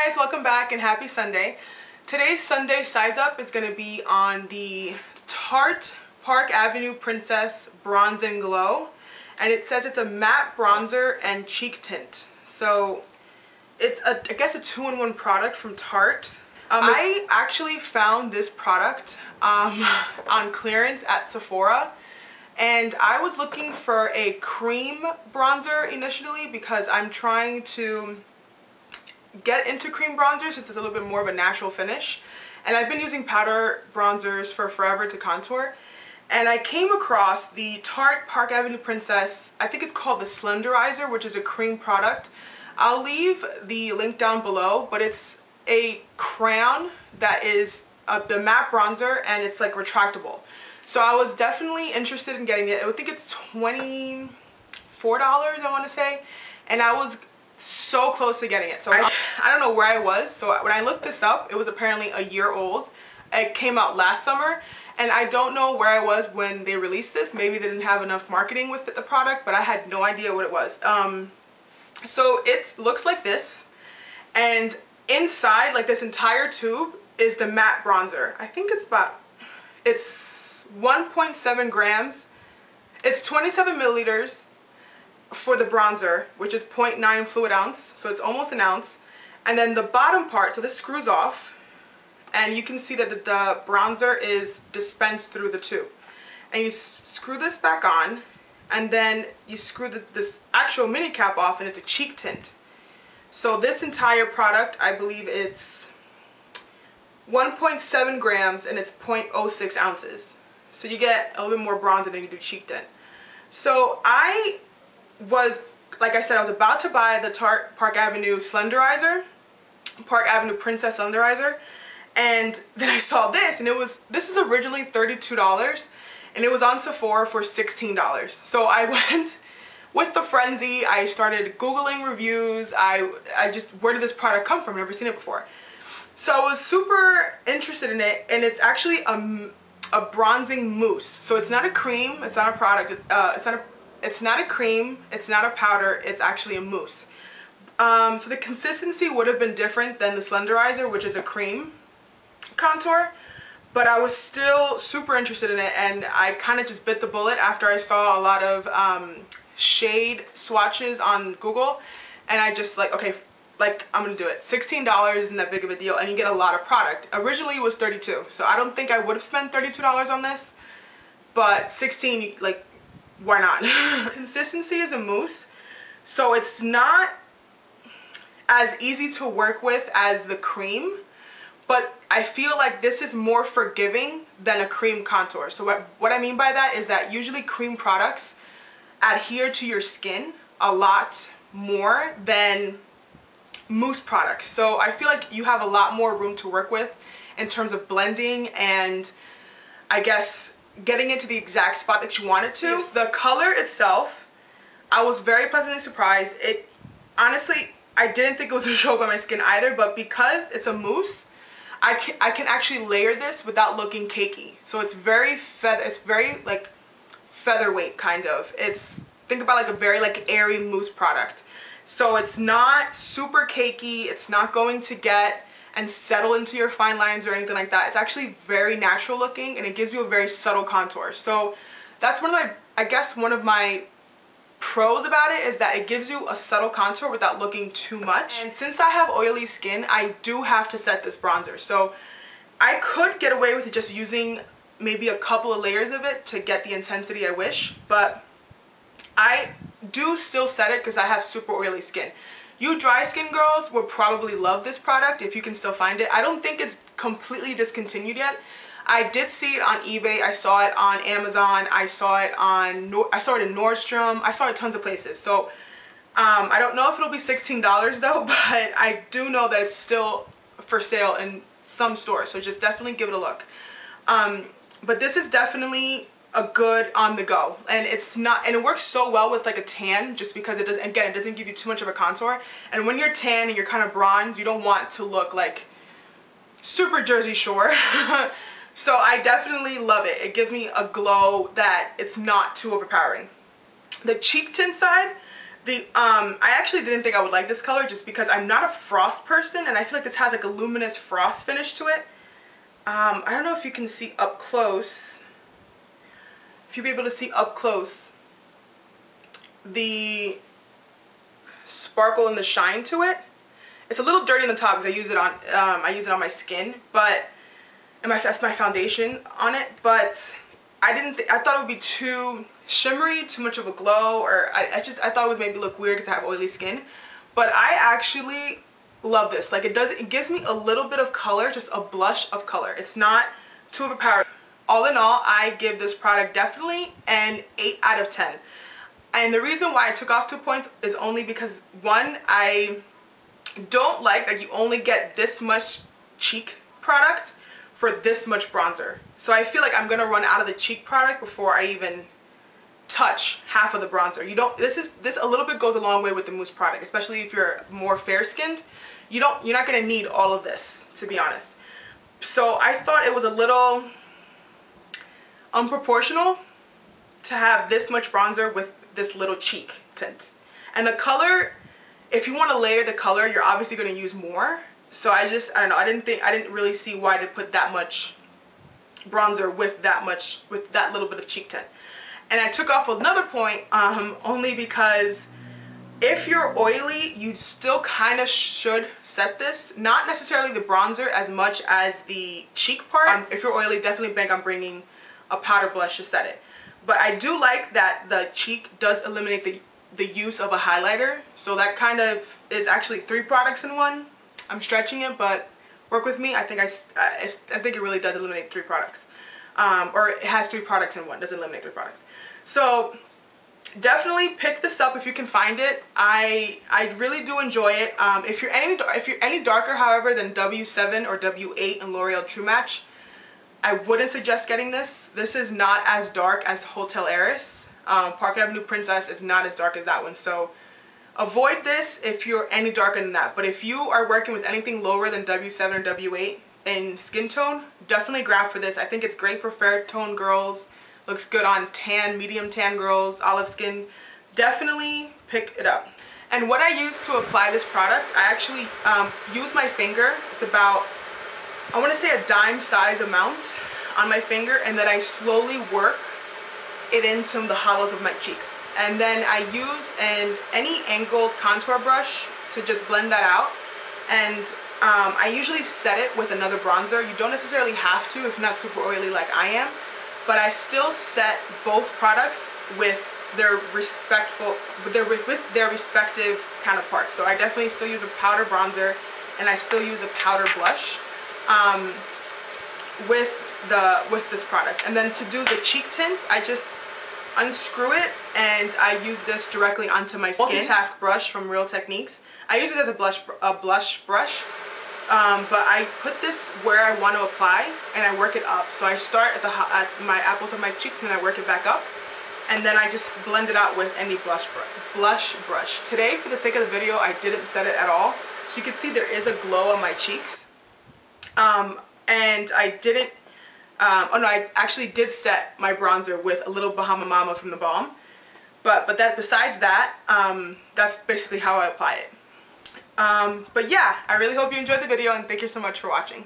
guys, welcome back and happy Sunday. Today's Sunday size up is going to be on the Tarte Park Avenue Princess Bronze and Glow, and it says it's a matte bronzer and cheek tint. So it's I guess a 2-in-1 product from Tarte. I actually found this product on clearance at Sephora, and I was looking for a cream bronzer initially because I'm trying to get into cream bronzers since it's a little bit more of a natural finish, and I've been using powder bronzers for forever to contour, and I came across the Tarte Park Avenue Princess. I think it's called the Slenderizer, which is a cream product. I'll leave the link down below, but it's a crayon that is the matte bronzer, and it's like retractable. So I was definitely interested in getting it. I think it's $24, I want to say, and I was so close to getting it. So I don't know where I was. So when I looked this up, it was apparently a year old. It came out last summer, and I don't know where I was when they released this. Maybe they didn't have enough marketing with the product, but I had no idea what it was. So it looks like this, and inside, like this entire tube, is the matte bronzer. I think it's 1.7 grams. It's 27 milliliters for the bronzer, which is 0.9 fluid ounce, so it's almost an ounce. And then the bottom part, so this screws off, and you can see that the bronzer is dispensed through the tube. And you screw this back on, and then you screw this actual mini cap off, and it's a cheek tint. So this entire product, I believe it's 1.7 grams, and it's 0.06 ounces. So you get a little bit more bronzer than you do cheek tint. So I was, like I said, I was about to buy the Tarte Park Avenue Slenderizer, Park Avenue Princess Slenderizer, and then I saw this, and this was originally $32, and it was on Sephora for $16. So I went with the frenzy. I started Googling reviews. I just, where did this product come from? I've never seen it before. So I was super interested in it, and it's actually a bronzing mousse. So it's not a cream, it's not a product, it's not a cream, it's not a powder, it's actually a mousse. So the consistency would have been different than the Slenderizer, which is a cream contour, but I was still super interested in it, and I kind of just bit the bullet after I saw a lot of shade swatches on Google, and I just like, okay, like, I'm gonna do it. $16 isn't that big of a deal, and you get a lot of product. Originally it was $32, so I don't think I would have spent $32 on this, but $16, like, why not? Consistency is a mousse, so it's not as easy to work with as the cream, but I feel like this is more forgiving than a cream contour. So what I mean by that is that usually cream products adhere to your skin a lot more than mousse products. So I feel like you have a lot more room to work with in terms of blending and, I guess, getting into the exact spot that you want it to. The color itself, I was very pleasantly surprised. It honestly, I didn't think it was gonna show up on my skin either, but because it's a mousse, I can actually layer this without looking cakey. So it's very like featherweight kind of. Think about like a very like airy mousse product. So it's not super cakey, it's not going to get and settle into your fine lines or anything like that. It's actually very natural looking, and it gives you a very subtle contour. So that's one of my pros about it, is that it gives you a subtle contour without looking too much. And since I have oily skin, I do have to set this bronzer. So I could get away with just using maybe a couple of layers of it to get the intensity I wish, but I do still set it because I have super oily skin. You dry skin girls would probably love this product if you can still find it. I don't think it's completely discontinued yet. I did see it on eBay. I saw it on Amazon. I saw it in Nordstrom. I saw it tons of places. So I don't know if it'll be $16 though, but I do know that it's still for sale in some stores. So just definitely give it a look. But this is definitely a good on the go, and it works so well with like a tan, just because it doesn't give you too much of a contour. And when you're tan and you're kind of bronze, you don't want to look like super Jersey Shore. So I definitely love it. It gives me a glow that it's not too overpowering. The cheek tint side, I actually didn't think I would like this color just because I'm not a frost person, and I feel like this has like a luminous frost finish to it. I don't know if you can see up close. If you'll be able to see up close the sparkle and the shine to it. It's a little dirty on the top because I use it on my skin, but that's my foundation on it. But I thought it would be too shimmery, too much of a glow, or I thought it would maybe look weird because I have oily skin. But I actually love this. Like it gives me a little bit of color, just a blush of color. It's not too overpowering. All in all, I give this product definitely an 8 out of 10. And the reason why I took off 2 points is only because, one, I don't like that you only get this much cheek product for this much bronzer. So I feel like I'm gonna run out of the cheek product before I even touch half of the bronzer. This a little bit goes a long way with the mousse product, especially if you're more fair skinned. You're not gonna need all of this, to be honest. So I thought it was a little unproportional to have this much bronzer with this little cheek tint. And the color, if you want to layer the color, you're obviously going to use more. So I don't know, I didn't really see why they put that much bronzer with that little bit of cheek tint. And I took off another point only because if you're oily, you still kind of should set this. Not necessarily the bronzer as much as the cheek part. If you're oily, definitely bank on bringing a powder blush to set it. But I do like that the cheek does eliminate the use of a highlighter. So that kind of is actually 3 products in one. I'm stretching it, but work with me. I think it really does eliminate 3 products. Or it has 3 products in one. Doesn't eliminate 3 products. So definitely pick this up if you can find it. I really do enjoy it. If you're any darker, however, than W7 or W8 in L'Oreal True Match, I wouldn't suggest getting this. This is not as dark as Hotel Heiress. Park Avenue Princess is not as dark as that one. So avoid this if you're any darker than that. But if you are working with anything lower than W7 or W8 in skin tone, definitely grab for this. I think it's great for fair tone girls. Looks good on tan, medium tan girls, olive skin. Definitely pick it up. And what I use to apply this product, I actually use my finger. It's about, I want to say, a dime size amount on my finger, and then I slowly work it into the hollows of my cheeks. And then I use any angled contour brush to just blend that out. And I usually set it with another bronzer. You don't necessarily have to if you're not super oily like I am, but I still set both products with their respective counterparts. So I definitely still use a powder bronzer, and I still use a powder blush with this product. And then to do the cheek tint, I just unscrew it and I use this directly onto my skin. Multitask brush from Real Techniques. I use it as a blush brush, but I put this where I want to apply and I work it up. So I start at my apples of my cheek and I work it back up, and then I just blend it out with any blush brush. Today, for the sake of the video, I didn't set it at all. So you can see there is a glow on my cheeks. And I didn't, oh no, I actually did set my bronzer with a little Bahama Mama from the Balm. But besides that, that's basically how I apply it. But yeah, I really hope you enjoyed the video, and thank you so much for watching.